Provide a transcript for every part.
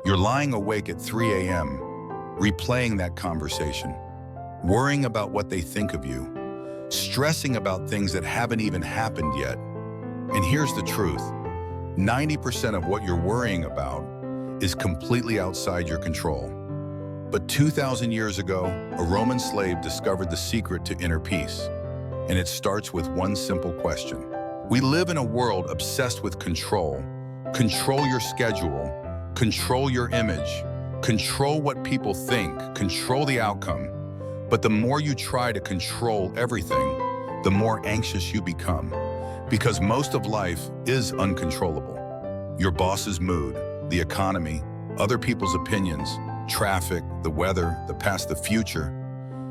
You're lying awake at 3 a.m., replaying that conversation, worrying about what they think of you, stressing about things that haven't even happened yet. And here's the truth. 90% of what you're worrying about is completely outside your control. But 2,000 years ago, a Roman slave discovered the secret to inner peace. And it starts with one simple question. We live in a world obsessed with control. Control your schedule, control your image, control what people think, control the outcome. But the more you try to control everything, the more anxious you become. Because most of life is uncontrollable. Your boss's mood, the economy, other people's opinions, traffic, the weather, the past, the future.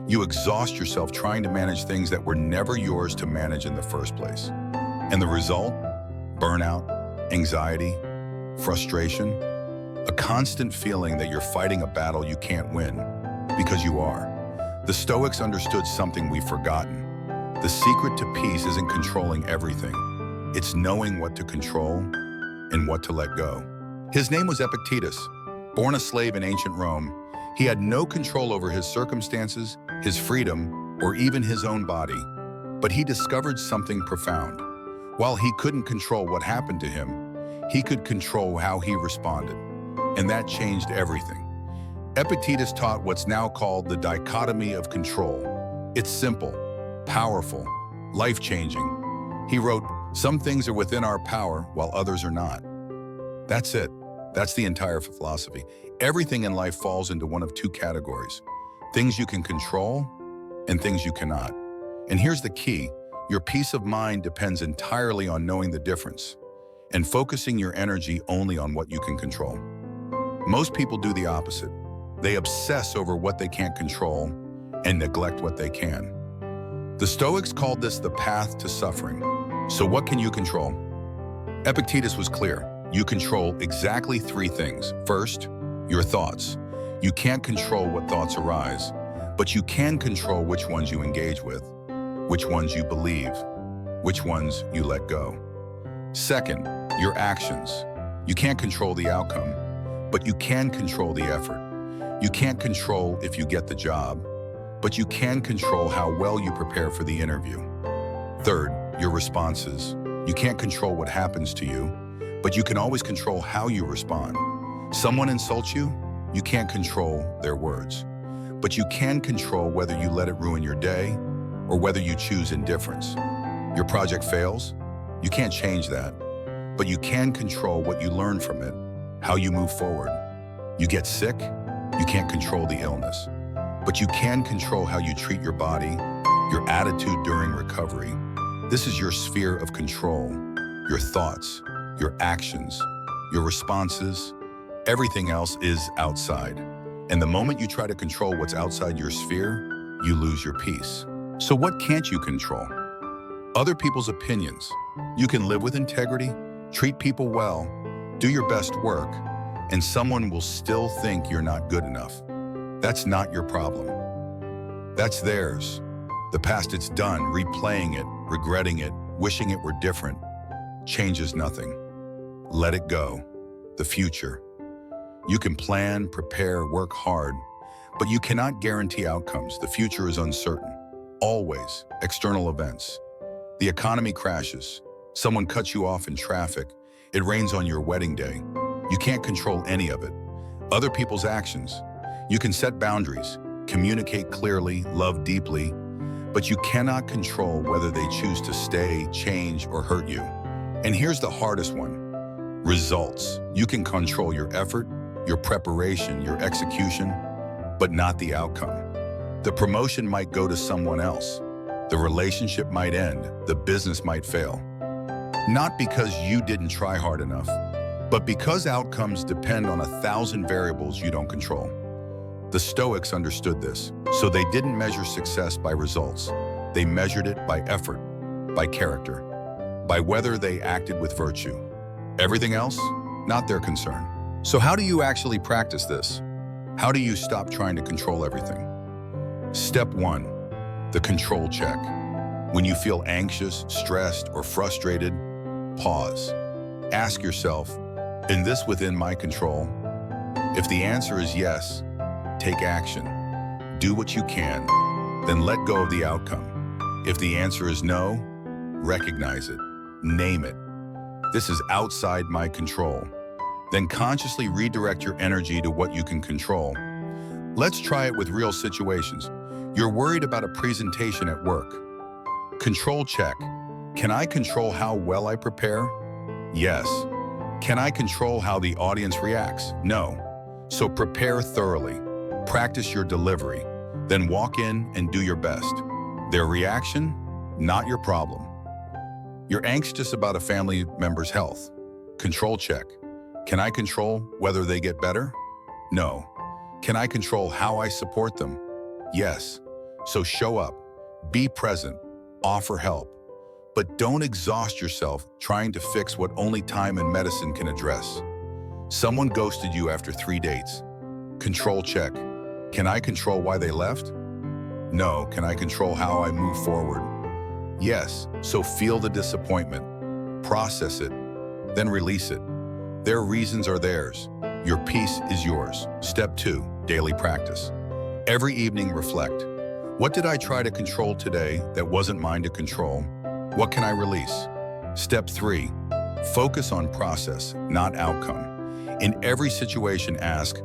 You exhaust yourself trying to manage things that were never yours to manage in the first place. And the result? Burnout, anxiety, frustration, a constant feeling that you're fighting a battle you can't win, because you are. The Stoics understood something we've forgotten. The secret to peace isn't controlling everything. It's knowing what to control and what to let go. His name was Epictetus. Born a slave in ancient Rome, he had no control over his circumstances, his freedom, or even his own body. But he discovered something profound. While he couldn't control what happened to him, he could control how he responded. And that changed everything. Epictetus taught what's now called the Dichotomy of Control. It's simple, powerful, life-changing. He wrote, "Some things are within our power while others are not." That's it. That's the entire philosophy. Everything in life falls into one of two categories: things you can control and things you cannot. And here's the key. Your peace of mind depends entirely on knowing the difference and focusing your energy only on what you can control. Most people do the opposite. They obsess over what they can't control and neglect what they can. The Stoics called this the path to suffering. So what can you control? Epictetus was clear. You control exactly three things. First, your thoughts. You can't control what thoughts arise, but you can control which ones you engage with, which ones you believe, which ones you let go. Second, your actions. You can't control the outcome, but you can control the effort. You can't control if you get the job, but you can control how well you prepare for the interview. Third, your responses. You can't control what happens to you, but you can always control how you respond. Someone insults you, you can't control their words, but you can control whether you let it ruin your day or whether you choose indifference. Your project fails, you can't change that, but you can control what you learn from it, how you move forward. You get sick, you can't control the illness, but you can control how you treat your body, your attitude during recovery. This is your sphere of control, your thoughts, your actions, your responses. Everything else is outside. And the moment you try to control what's outside your sphere, you lose your peace. So what can't you control? Other people's opinions. You can live with integrity, treat people well, do your best work, and someone will still think you're not good enough. That's not your problem. That's theirs. The past, it's done. Replaying it, regretting it, wishing it were different, changes nothing. Let it go. The future. You can plan, prepare, work hard, but you cannot guarantee outcomes. The future is uncertain. Always. External events. The economy crashes. Someone cuts you off in traffic. It rains on your wedding day. You can't control any of it. Other people's actions. You can set boundaries, communicate clearly, love deeply, but you cannot control whether they choose to stay, change, or hurt you. And here's the hardest one. Results. You can control your effort, your preparation, your execution, but not the outcome. The promotion might go to someone else. The relationship might end. The business might fail. Not because you didn't try hard enough, but because outcomes depend on 1,000 variables you don't control. The Stoics understood this, so they didn't measure success by results. They measured it by effort, by character, by whether they acted with virtue. Everything else, not their concern. So how do you actually practice this? How do you stop trying to control everything? Step 1, the control check. When you feel anxious, stressed, or frustrated, pause. Ask yourself, is this within my control? If the answer is yes, take action. Do what you can, then let go of the outcome. If the answer is no, recognize it. Name it. This is outside my control. Then consciously redirect your energy to what you can control. Let's try it with real situations. You're worried about a presentation at work. Control check. Can I control how well I prepare? Yes. Can I control how the audience reacts? No. So prepare thoroughly. Practice your delivery. Then walk in and do your best. Their reaction, not your problem. You're anxious about a family member's health. Control check. Can I control whether they get better? No. Can I control how I support them? Yes. So show up, be present, offer help. But don't exhaust yourself trying to fix what only time and medicine can address. Someone ghosted you after 3 dates. Control check. Can I control why they left? No. Can I control how I move forward? Yes. So feel the disappointment, process it, then release it. Their reasons are theirs. Your peace is yours. Step 2, daily practice. Every evening reflect. What did I try to control today that wasn't mine to control? What can I release? Step 3, focus on process, not outcome. In every situation, ask,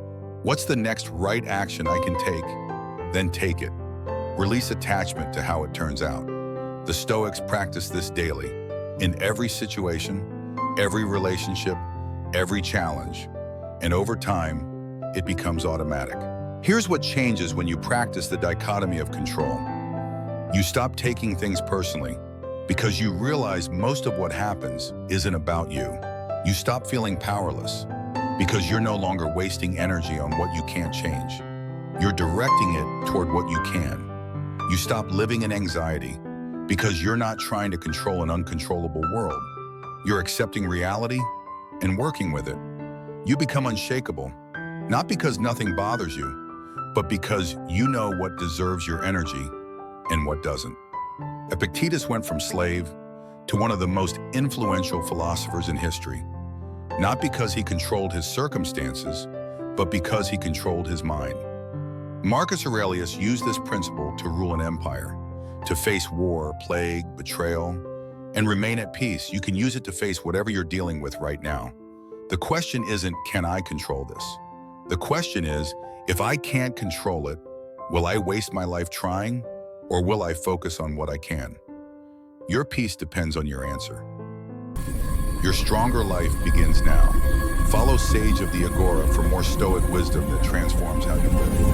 what's the next right action I can take? Then take it. Release attachment to how it turns out. The Stoics practice this daily. In every situation, every relationship, every challenge. And over time, it becomes automatic. Here's what changes when you practice the dichotomy of control. You stop taking things personally because you realize most of what happens isn't about you. You stop feeling powerless because you're no longer wasting energy on what you can't change. You're directing it toward what you can. You stop living in anxiety because you're not trying to control an uncontrollable world. You're accepting reality and working with it. You become unshakable, not because nothing bothers you, but because you know what deserves your energy and what doesn't. Epictetus went from slave to one of the most influential philosophers in history, not because he controlled his circumstances, but because he controlled his mind. Marcus Aurelius used this principle to rule an empire, to face war, plague, betrayal, and remain at peace. You can use it to face whatever you're dealing with right now. The question isn't, can I control this? The question is, if I can't control it, will I waste my life trying, or will I focus on what I can? Your peace depends on your answer. Your stronger life begins now. Follow Sage of the Agora for more Stoic wisdom that transforms how you live.